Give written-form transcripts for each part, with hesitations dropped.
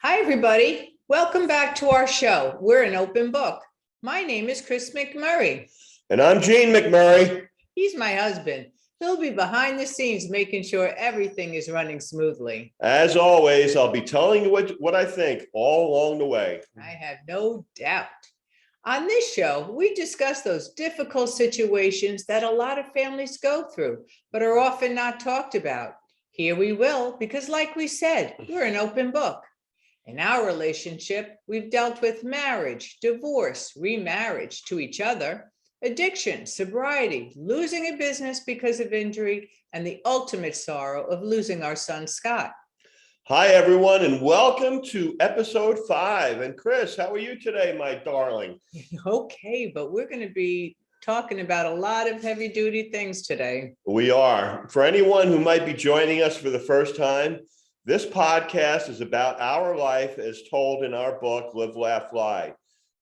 Hi, everybody. Welcome back to our show. We're an open book. My name is Chris McMurray. And I'm Gene McMurray. He's my husband. He'll be behind the scenes making sure everything is running smoothly. As always, I'll be telling you what I think all along the way. I have no doubt. On this show, we discuss those difficult situations that a lot of families go through, but are often not talked about. Here we will, because like we said, we're an open book. In our relationship, we've dealt with marriage, divorce, remarriage to each other, addiction, sobriety, losing a business because of injury, and the ultimate sorrow of losing our son, Scott. Hi, everyone, and welcome to episode 5. And Chris, how are you today, my darling? Okay, but we're going to be talking about a lot of heavy duty things today. We are. For anyone who might be joining us for the first time, this podcast is about our life as told in our book, Live, Laugh, Fly.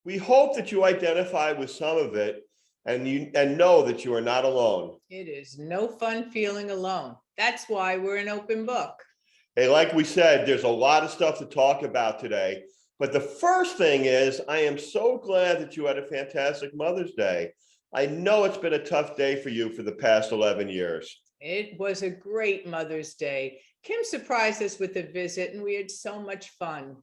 We hope that you identify with some of it and know that you are not alone. It is no fun feeling alone. That's why we're an open book. Hey, like we said, there's a lot of stuff to talk about today. But the first thing is, I am so glad that you had a fantastic Mother's Day. I know it's been a tough day for you for the past 11 years. It was a great Mother's Day. Kim surprised us with a visit and we had so much fun.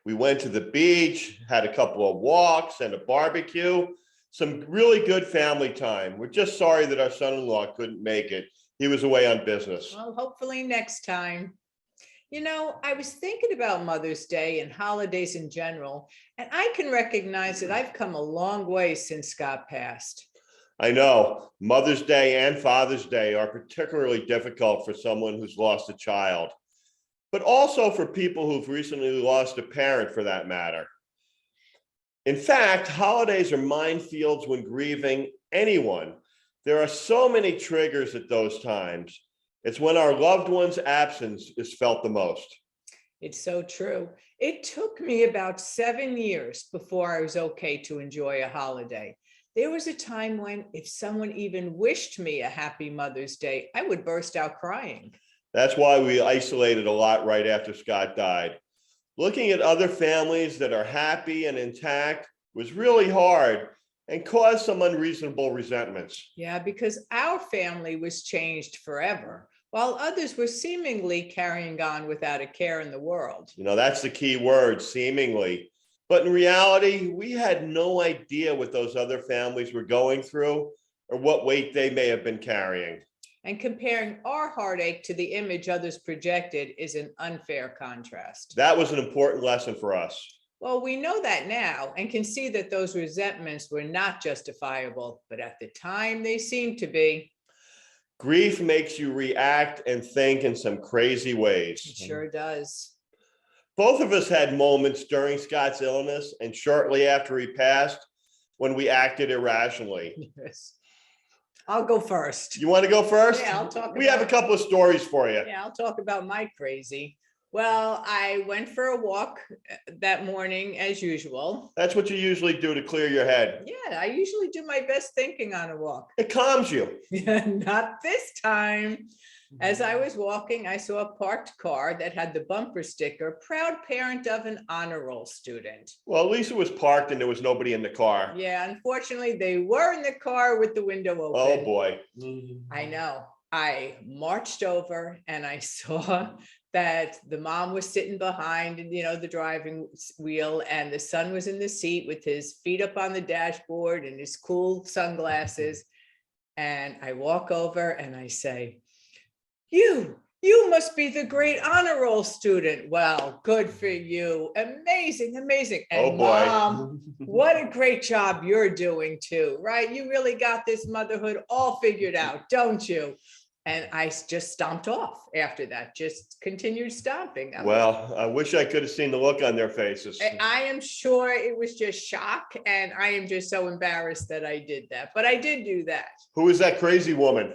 We went to the beach, had a couple of walks and a barbecue, some really good family time. We're just sorry that our son-in-law couldn't make it. He was away on business. Well, hopefully next time. You know, I was thinking about Mother's Day and holidays in general, and I can recognize that I've come a long way since Scott passed. I know Mother's Day and Father's Day are particularly difficult for someone who's lost a child, but also for people who've recently lost a parent for that matter. In fact, holidays are minefields when grieving anyone. There are so many triggers at those times. It's when our loved one's absence is felt the most. It's so true. It took me about 7 years before I was okay to enjoy a holiday. There was a time when if someone even wished me a happy Mother's Day, I would burst out crying. That's why we isolated a lot right after Scott died. Looking at other families that are happy and intact was really hard and caused some unreasonable resentments. Yeah, because our family was changed forever, while others were seemingly carrying on without a care in the world. You know, that's the key word, seemingly. But in reality, we had no idea what those other families were going through or what weight they may have been carrying. And comparing our heartache to the image others projected is an unfair contrast. That was an important lesson for us. Well, we know that now and can see that those resentments were not justifiable, but at the time they seemed to be. Grief makes you react and think in some crazy ways. It sure does. Both of us had moments during Scott's illness and shortly after he passed when we acted irrationally. Yes. I'll go first. You want to go first? Yeah, I'll talk. We have a couple of stories for you. Yeah, I'll talk about my crazy. Well, I went for a walk that morning as usual. That's what you usually do to clear your head. Yeah, I usually do my best thinking on a walk. It calms you. Yeah, not this time. As I was walking, I saw a parked car that had the bumper sticker, proud parent of an honor roll student. Well, at least it was parked and there was nobody in the car. Yeah, unfortunately, they were in the car with the window open. Oh, boy. I know. I marched over and I saw that the mom was sitting behind, the driving wheel, and the son was in the seat with his feet up on the dashboard and his cool sunglasses. And I walk over and I say, you must be the great honor roll student. Well, good for you. Amazing, amazing. And oh, boy. Mom, what a great job you're doing too, right? You really got this motherhood all figured out, don't you? And I just stomped off after that, just continued stomping. Well, I wish I could have seen the look on their faces. I am sure it was just shock, and I am just so embarrassed that I did that. But I did do that. Who is that crazy woman?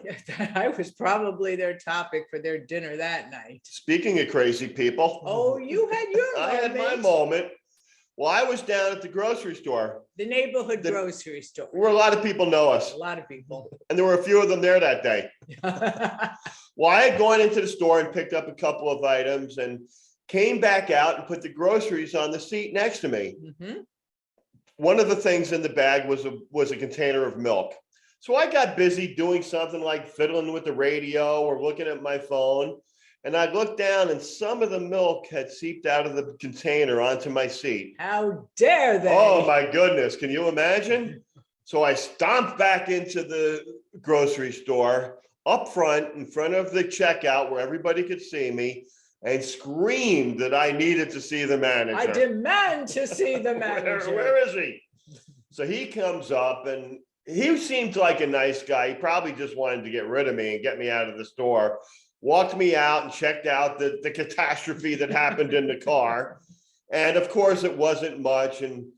I was probably their topic for their dinner that night. Speaking of crazy people. Oh, you had your I had my moment. Well, I was down at the grocery store. The neighborhood grocery store. Where a lot of people know us. A lot of people. And there were a few of them there that day. Well, I had gone into the store and picked up a couple of items. And came back out and put the groceries on the seat next to me. Mhm. One of the things in the bag was a container of milk. So I got busy doing something like fiddling with the radio or looking at my phone. And I looked down and some of the milk had seeped out of the container onto my seat. How dare Oh they? my goodness, can you imagine? So I stomped back into the grocery store up front in front of the checkout where everybody could see me and screamed that I needed to see the manager. I demand to see the manager. Where is he? So he comes up and he seemed like a nice guy. He probably just wanted to get rid of me and get me out of the store. Walked me out and checked out the catastrophe that happened in the car. And of course, it wasn't much. And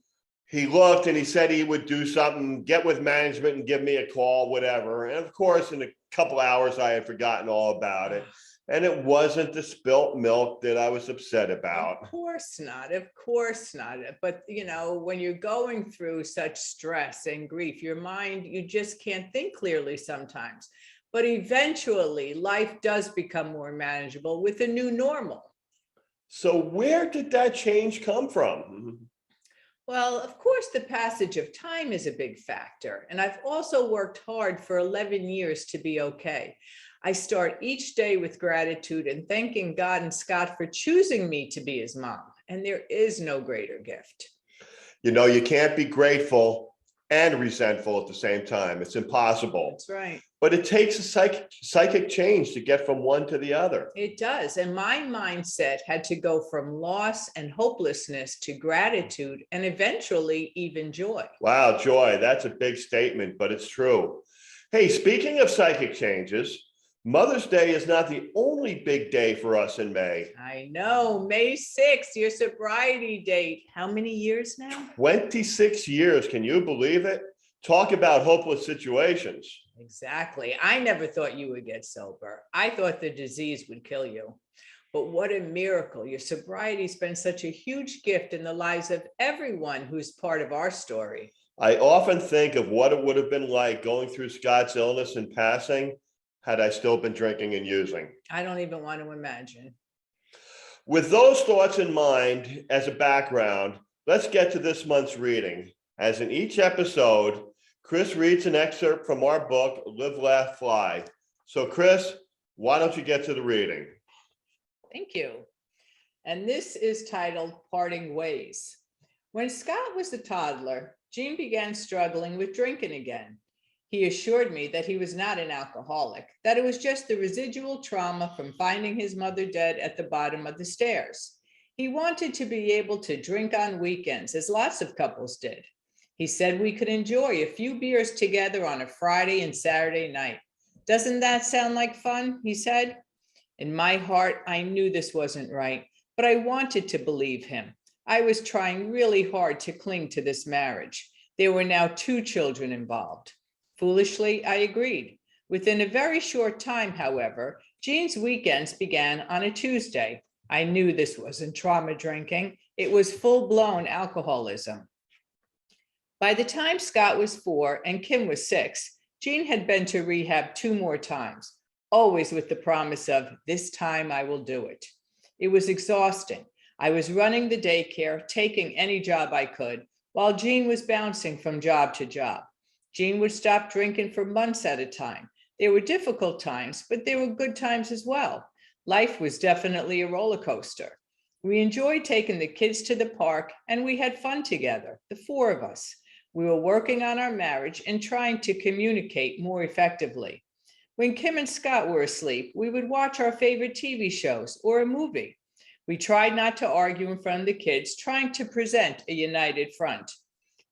he looked and he said he would do something, get with management and give me a call, whatever. And of course, in a couple hours, I had forgotten all about it. And it wasn't the spilt milk that I was upset about. Of course not. Of course not. But when you're going through such stress and grief, your mind, you just can't think clearly sometimes. But eventually, life does become more manageable with a new normal. So where did that change come from? Well, of course, the passage of time is a big factor. And I've also worked hard for 11 years to be okay. I start each day with gratitude and thanking God and Scott for choosing me to be his mom. And there is no greater gift. You know, you can't be grateful and resentful at the same time. It's impossible. That's right. But it takes a psychic change to get from one to the other. It does. And my mindset had to go from loss and hopelessness to gratitude and eventually even joy. Wow, joy. That's a big statement, but it's true. Hey, speaking of psychic changes, Mother's Day is not the only big day for us in May. I know. May 6th, your sobriety date. How many years now? 26 years. Can you believe it? Talk about hopeless situations. Exactly. I never thought you would get sober. I thought the disease would kill you. But what a miracle. Your sobriety's been such a huge gift in the lives of everyone who's part of our story. I often think of what it would have been like going through Scott's illness and passing had I still been drinking and using. I don't even want to imagine. With those thoughts in mind as a background, let's get to this month's reading. As in each episode, Chris reads an excerpt from our book, Live, Laugh, Fly. So Chris, why don't you get to the reading? Thank you. And this is titled Parting Ways. When Scott was a toddler, Gene began struggling with drinking again. He assured me that he was not an alcoholic, that it was just the residual trauma from finding his mother dead at the bottom of the stairs. He wanted to be able to drink on weekends, as lots of couples did. He said we could enjoy a few beers together on a Friday and Saturday night. Doesn't that sound like fun? He said. In my heart, I knew this wasn't right, but I wanted to believe him. I was trying really hard to cling to this marriage. There were now 2 children involved. Foolishly, I agreed. Within a very short time, however, Gene's weekends began on a Tuesday. I knew this wasn't trauma drinking. It was full-blown alcoholism. By the time Scott was 4 and Kim was 6, Gene had been to rehab 2 more times, always with the promise of, this time I will do it. It was exhausting. I was running the daycare, taking any job I could, while Gene was bouncing from job to job. Gene would stop drinking for months at a time. There were difficult times, but there were good times as well. Life was definitely a roller coaster. We enjoyed taking the kids to the park, and we had fun together, the 4 of us. We were working on our marriage and trying to communicate more effectively. When Kim and Scott were asleep, we would watch our favorite TV shows or a movie. We tried not to argue in front of the kids, trying to present a united front.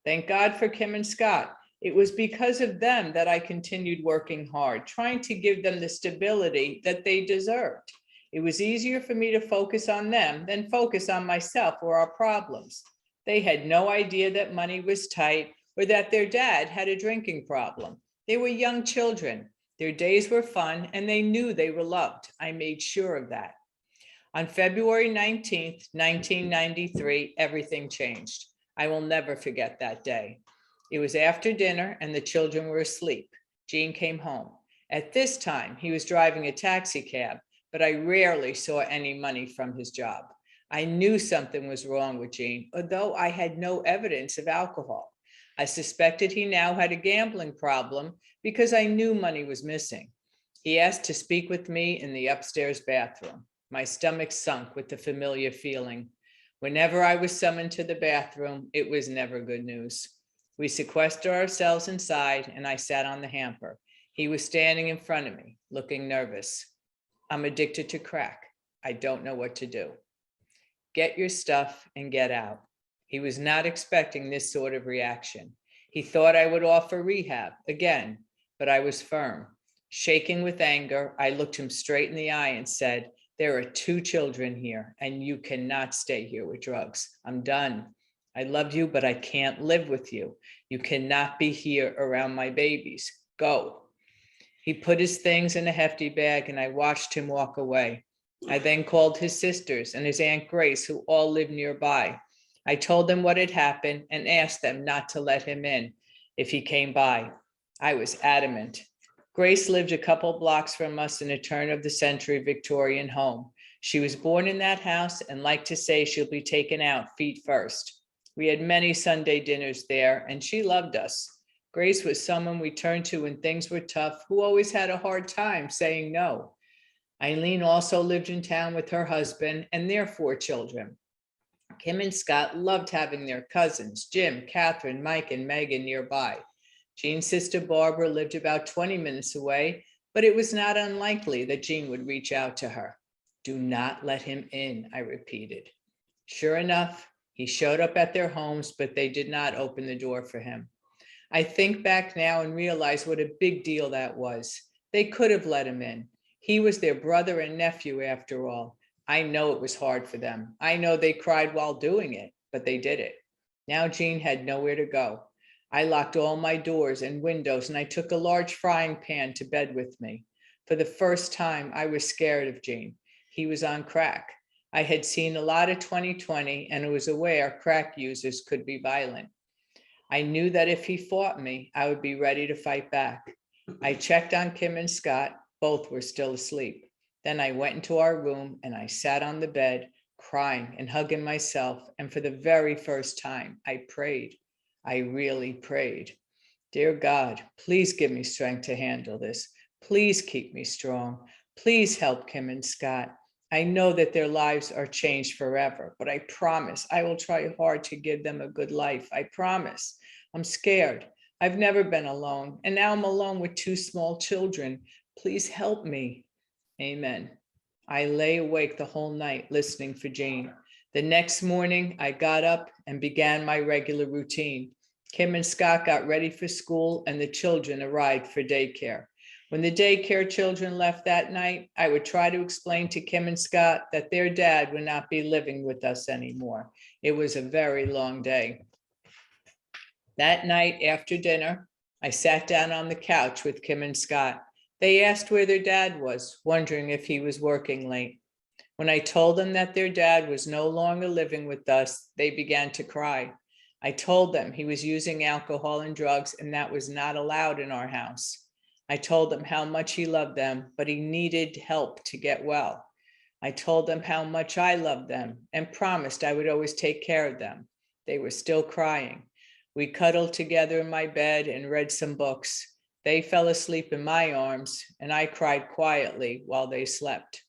Thank God for Kim and Scott. It was because of them that I continued working hard, trying to give them the stability that they deserved. It was easier for me to focus on them than focus on myself or our problems. They had no idea that money was tight or that their dad had a drinking problem. They were young children. Their days were fun and they knew they were loved. I made sure of that. On February 19th, 1993, everything changed. I will never forget that day. It was after dinner and the children were asleep. Gene came home. At this time, he was driving a taxi cab, but I rarely saw any money from his job. I knew something was wrong with Gene, although I had no evidence of alcohol. I suspected he now had a gambling problem because I knew money was missing. He asked to speak with me in the upstairs bathroom. My stomach sunk with the familiar feeling. Whenever I was summoned to the bathroom, it was never good news. We sequestered ourselves inside and I sat on the hamper. He was standing in front of me, looking nervous. I'm addicted to crack. I don't know what to do. Get your stuff and get out. He was not expecting this sort of reaction. He thought I would offer rehab again, but I was firm. Shaking with anger, I looked him straight in the eye and said, "There are 2 children here, and you cannot stay here with drugs. I'm done. I love you, but I can't live with you. You cannot be here around my babies. Go." He put his things in a hefty bag and I watched him walk away. I then called his sisters and his Aunt Grace, who all lived nearby. I told them what had happened and asked them not to let him in if he came by. I was adamant. Grace lived a couple blocks from us in a turn of the century Victorian home. She was born in that house and liked to say she'll be taken out feet first. We had many Sunday dinners there and she loved us. Grace was someone we turned to when things were tough, who always had a hard time saying no. Eileen also lived in town with her husband and their 4 children. Kim and Scott loved having their cousins, Jim, Catherine, Mike, and Megan nearby. Jean's sister Barbara lived about 20 minutes away, but it was not unlikely that Jean would reach out to her. "Do not let him in," I repeated. Sure enough, he showed up at their homes, but they did not open the door for him. I think back now and realize what a big deal that was. They could have let him in. He was their brother and nephew after all. I know it was hard for them. I know they cried while doing it, but they did it. Now Jean had nowhere to go. I locked all my doors and windows and I took a large frying pan to bed with me. For the first time, I was scared of Jean. He was on crack. I had seen a lot of 20/20 and was aware crack users could be violent. I knew that if he fought me, I would be ready to fight back. I checked on Kim and Scott. Both were still asleep. Then I went into our room and I sat on the bed, crying and hugging myself. And for the very first time, I prayed. I really prayed. "Dear God, please give me strength to handle this. Please keep me strong. Please help Kim and Scott. I know that their lives are changed forever, but I promise I will try hard to give them a good life. I promise. I'm scared. I've never been alone, and now I'm alone with 2 small children. Please help me. Amen." I lay awake the whole night listening for Jane. The next morning, I got up and began my regular routine. Kim and Scott got ready for school and the children arrived for daycare. When the daycare children left that night, I would try to explain to Kim and Scott that their dad would not be living with us anymore. It was a very long day. That night after dinner, I sat down on the couch with Kim and Scott. They asked where their dad was, wondering if he was working late. When I told them that their dad was no longer living with us, they began to cry. I told them he was using alcohol and drugs and that was not allowed in our house. I told them how much he loved them, but he needed help to get well. I told them how much I loved them and promised I would always take care of them. They were still crying. We cuddled together in my bed and read some books. They fell asleep in my arms and I cried quietly while they slept.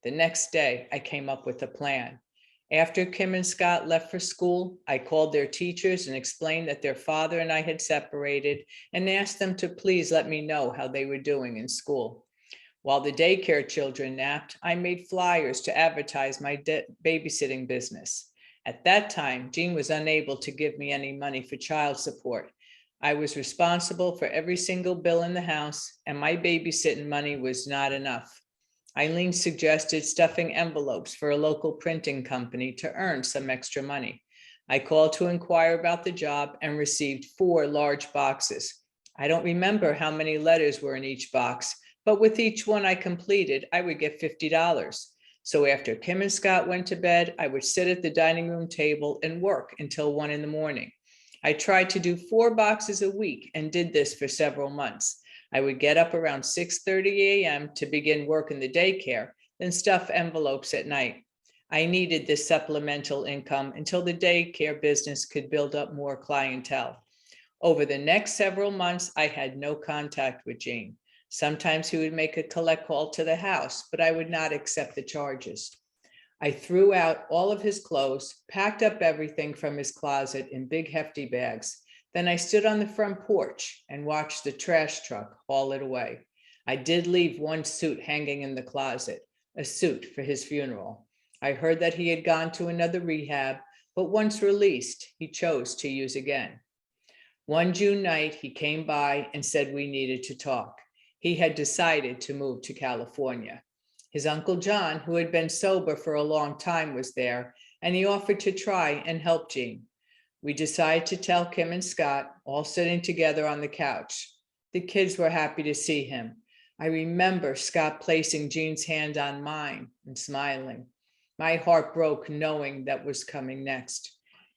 The next day, I came up with a plan. After Kim and Scott left for school, I called their teachers and explained that their father and I had separated and asked them to please let me know how they were doing in school. While the daycare children napped, I made flyers to advertise my babysitting business. At that time, Jean was unable to give me any money for child support. I was responsible for every single bill in the house, and my babysitting money was not enough. Eileen suggested stuffing envelopes for a local printing company to earn some extra money. I called to inquire about the job and received 4 large boxes. I don't remember how many letters were in each box, but with each one I completed, I would get $50. So after Kim and Scott went to bed, I would sit at the dining room table and work until 1 in the morning. I tried to do 4 boxes a week and did this for several months. I would get up around 6:30 a.m. to begin work in the daycare, then stuff envelopes at night. I needed this supplemental income until the daycare business could build up more clientele. Over the next several months, I had no contact with Gene. Sometimes he would make a collect call to the house, but I would not accept the charges. I threw out all of his clothes, packed up everything from his closet in big hefty bags. Then I stood on the front porch and watched the trash truck haul it away. I did leave one suit hanging in the closet, a suit for his funeral. I heard that he had gone to another rehab, but once released, he chose to use again. One June night, he came by and said we needed to talk. He had decided to move to California. His Uncle John, who had been sober for a long time, was there, and he offered to try and help Gene. We decided to tell Kim and Scott, all sitting together on the couch. The kids were happy to see him. I remember Scott placing Gene's hand on mine and smiling. My heart broke knowing that was coming next.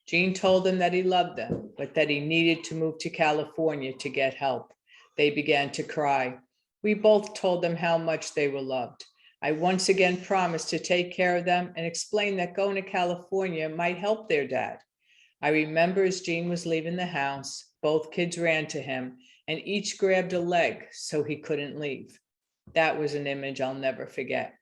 Gene told them that he loved them, but that he needed to move to California to get help. They began to cry. We both told them how much they were loved. I once again promised to take care of them and explain that going to California might help their dad. I remember as Gene was leaving the house, both kids ran to him and each grabbed a leg so he couldn't leave. That was an image I'll never forget.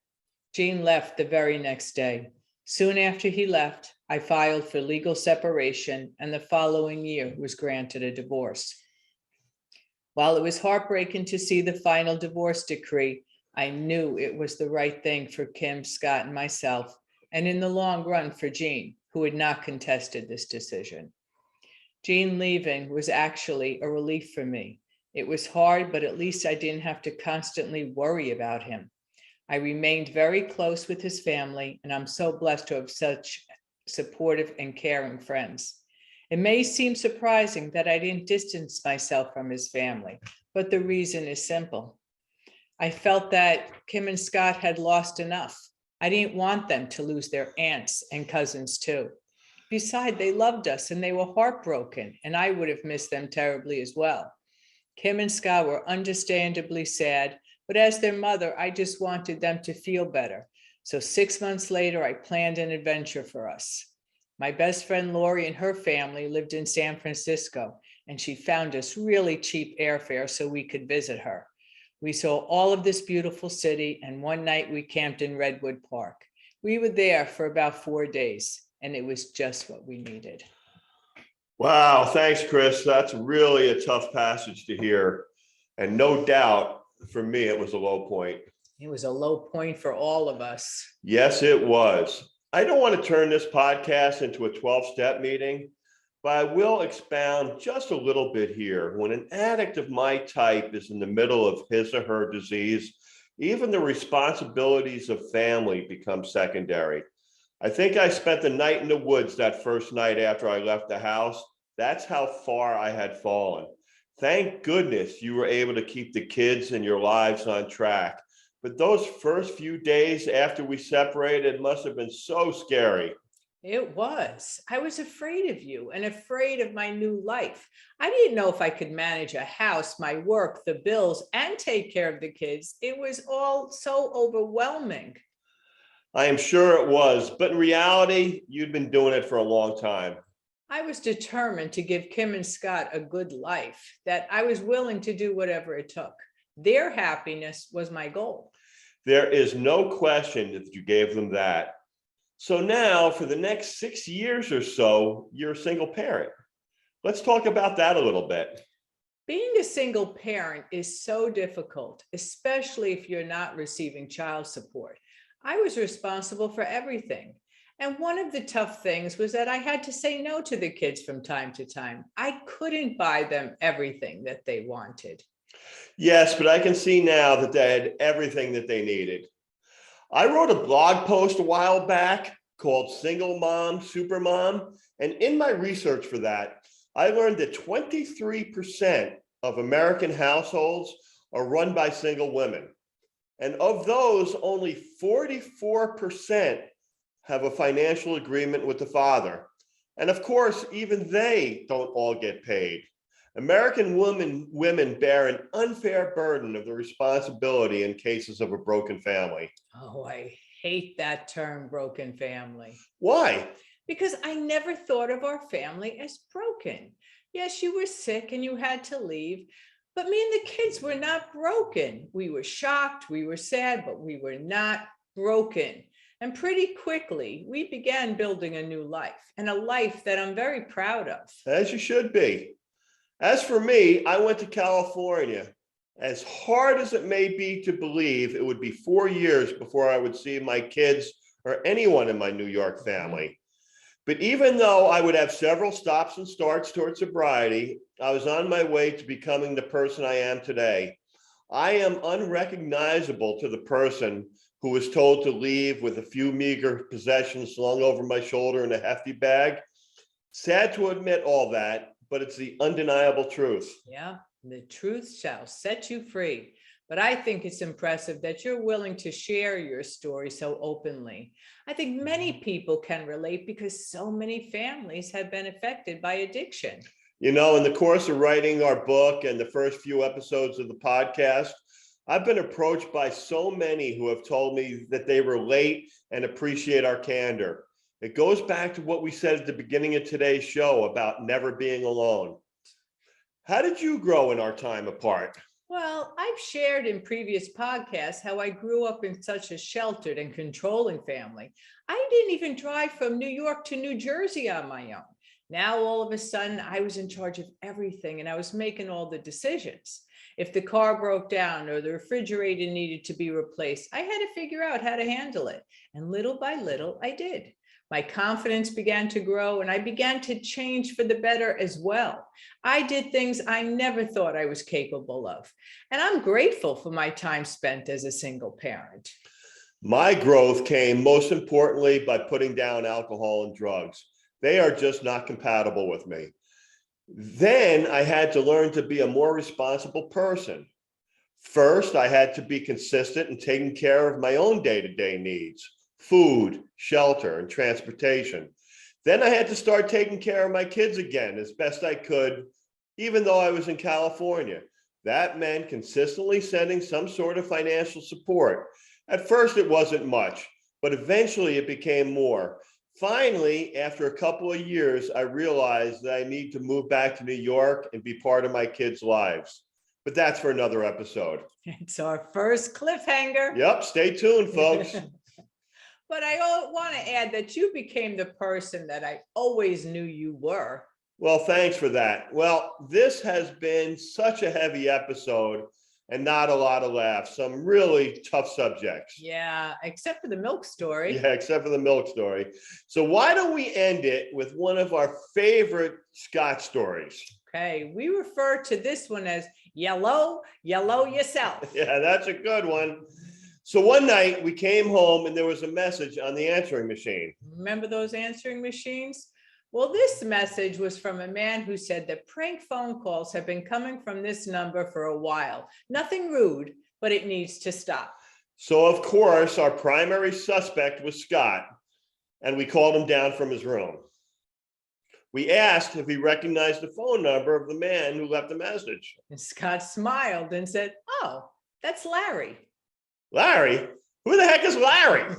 Gene left the very next day. Soon after he left, I filed for legal separation, and the following year was granted a divorce. While it was heartbreaking to see the final divorce decree, I knew it was the right thing for Kim, Scott, and myself, and in the long run for Gene, who had not contested this decision. Gene leaving was actually a relief for me. It was hard, but at least I didn't have to constantly worry about him. I remained very close with his family, and I'm so blessed to have such supportive and caring friends. It may seem surprising that I didn't distance myself from his family, but the reason is simple. I felt that Kim and Scott had lost enough. I didn't want them to lose their aunts and cousins too. Besides, they loved us and they were heartbroken, and I would have missed them terribly as well. Kim and Scott were understandably sad, but as their mother, I just wanted them to feel better. So 6 months later, I planned an adventure for us. My best friend Lori and her family lived in San Francisco, and she found us really cheap airfare so we could visit her. We saw all of this beautiful city, and one night we camped in Redwood Park. We were there for about 4 days, and it was just what we needed. Wow, thanks, Chris. That's really a tough passage to hear. And no doubt, for me, it was a low point. It was a low point for all of us. Yes, it was. I don't want to turn this podcast into a 12-step meeting, but I will expound just a little bit here. When an addict of my type is in the middle of his or her disease, even the responsibilities of family become secondary. I think I spent the night in the woods that first night after I left the house. That's how far I had fallen. Thank goodness you were able to keep the kids and your lives on track. But those first few days after we separated must have been so scary. It was. I was afraid of you and afraid of my new life. I didn't know if I could manage a house, my work, the bills, and take care of the kids. It was all so overwhelming. I am sure it was, but in reality, you'd been doing it for a long time. I was determined to give Kim and Scott a good life, that I was willing to do whatever it took. Their happiness was my goal. There is no question that you gave them that. So now for the next 6 years or so, you're a single parent. Let's talk about that a little bit. Being a single parent is so difficult, especially if you're not receiving child support. I was responsible for everything. And one of the tough things was that I had to say no to the kids from time to time. I couldn't buy them everything that they wanted. Yes, but I can see now that they had everything that they needed. I wrote a blog post a while back called Single Mom, Supermom. And in my research for that, I learned that 23% of American households are run by single women. And of those, only 44% have a financial agreement with the father. And of course, even they don't all get paid. American women bear an unfair burden of the responsibility in cases of a broken family. Oh, I hate that term, broken family, Why? because I never thought of our family as broken. Yes, you were sick and you had to leave, but me and the kids were not broken. We were shocked, we were sad, but we were not broken. And pretty quickly, we began building a new life, and a life that I'm very proud of. As you should be. As for me, I went to California. As hard as it may be to believe, it would be 4 years before I would see my kids or anyone in my New York family. But even though I would have several stops and starts towards sobriety, I was on my way to becoming the person I am today. I am unrecognizable to the person who was told to leave with a few meager possessions slung over my shoulder in a hefty bag. Sad to admit all that, but it's the undeniable truth. Yeah, the truth shall set you free. But I think it's impressive that you're willing to share your story so openly. I think many people can relate because so many families have been affected by addiction. You know, in the course of writing our book and the first few episodes of the podcast, I've been approached by so many who have told me that they relate and appreciate our candor. It goes back to what we said at the beginning of today's show about never being alone. How did you grow in our time apart? Well, I've shared in previous podcasts how I grew up in such a sheltered and controlling family. I didn't even drive from New York to New Jersey on my own. Now, all of a sudden, I was in charge of everything and I was making all the decisions. If the car broke down or the refrigerator needed to be replaced, I had to figure out how to handle it. And little by little, I did. My confidence began to grow and I began to change for the better as well. I did things I never thought I was capable of. And I'm grateful for my time spent as a single parent. My growth came most importantly by putting down alcohol and drugs. They are just not compatible with me. Then I had to learn to be a more responsible person. First, I had to be consistent in taking care of my own day-to-day needs. Food, shelter, and transportation. Then I had to start taking care of my kids again as best I could, even though I was in California. That meant consistently sending some sort of financial support. At first, it wasn't much, but eventually it became more. Finally, after a couple of years, I realized that I need to move back to New York and be part of my kids' lives. But that's for another episode. It's our first cliffhanger. Yep, stay tuned, folks. But I want to add that you became the person that I always knew you were. Well, thanks for that. Well, this has been such a heavy episode and not a lot of laughs. Some really tough subjects. Yeah, except for the milk story. Yeah, except for the milk story. So why don't we end it with one of our favorite Scott stories? Okay, we refer to this one as yellow yourself. Yeah, that's a good one. So one night we came home and there was a message on the answering machine. Remember those answering machines? Well, this message was from a man who said that prank phone calls have been coming from this number for a while. Nothing rude, but it needs to stop. So of course, our primary suspect was Scott, and we called him down from his room. We asked if he recognized the phone number of the man who left the message. And Scott smiled and said, "Oh, that's Larry." Larry? Who the heck is Larry?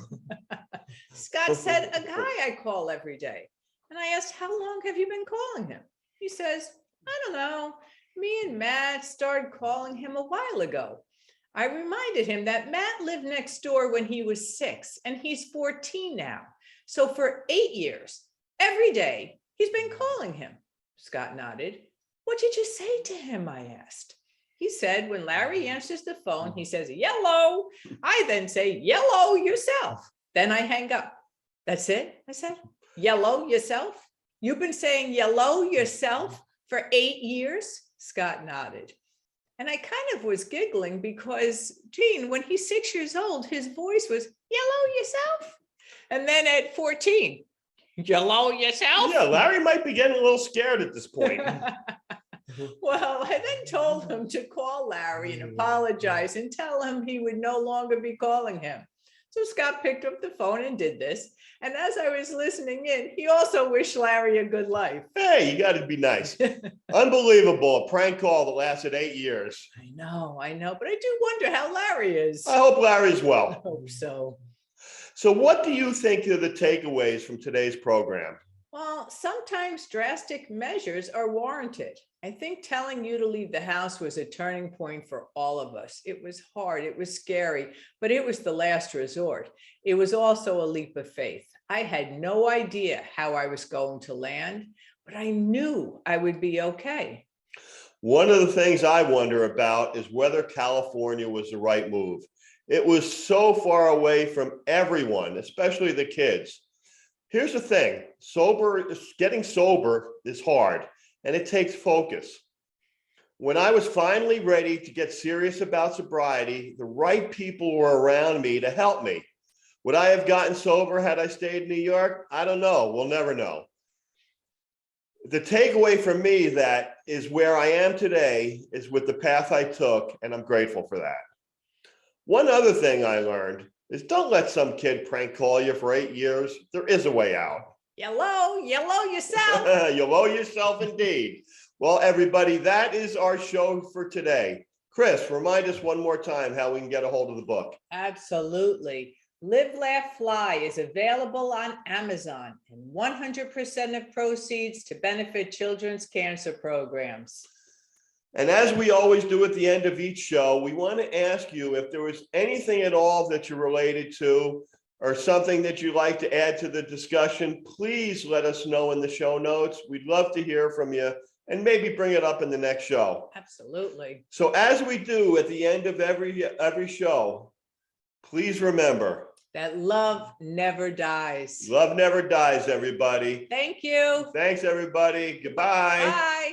Scott said, "A guy I call every day." And I asked, "How long have you been calling him?" He says, "I don't know. Me and Matt started calling him a while ago." I reminded him that Matt lived next door when he was 6 and he's 14 now. So for 8 years, every day, he's been calling him. Scott nodded. "What did you say to him?" I asked. He said, "When Larry answers the phone, he says, 'Yellow.' I then say, 'Yellow yourself.' Then I hang up." "That's it?" I said. "Yellow yourself? You've been saying yellow yourself for 8 years?" Scott nodded. And I kind of was giggling because, Gene, when he's 6 years old, his voice was, "Yellow yourself?" And then at 14, "Yellow yourself?" Yeah, Larry might be getting a little scared at this point. Well, I then told him to call Larry and apologize and tell him he would no longer be calling him. So Scott picked up the phone and did this. And as I was listening in, he also wished Larry a good life. Hey, you got to be nice. Unbelievable. A prank call that lasted 8 years. I know, but I do wonder how Larry is. I hope Larry's I well. hope so. So what do you think are the takeaways from today's program? Well, sometimes drastic measures are warranted. I think telling you to leave the house was a turning point for all of us. It was hard, it was scary, but it was the last resort. It was also a leap of faith. I had no idea how I was going to land, but I knew I would be okay. One of the things I wonder about is whether California was the right move. It was so far away from everyone, especially the kids. Here's the thing, getting sober is hard and it takes focus. When I was finally ready to get serious about sobriety, the right people were around me to help me. Would I have gotten sober had I stayed in New York? I don't know. We'll never know. The takeaway for me that is where I am today is with the path I took, and I'm grateful for that. One other thing I learned is don't let some kid prank call you for 8 years. There is a way out. Yellow yourself. You'll owe yourself indeed. Well, everybody, that is our show for today. Chris, remind us one more time how we can get a hold of the book. Absolutely. Live, Laugh, Fly is available on Amazon, and 100% of proceeds to benefit children's cancer programs. And as we always do at the end of each show, we want to ask you if there was anything at all that you're related to or something that you'd like to add to the discussion, please let us know in the show notes. We'd love to hear from you and maybe bring it up in the next show. Absolutely. So as we do at the end of every show, please remember that love never dies. Love never dies, everybody. Thank you. Thanks, everybody. Goodbye. Bye.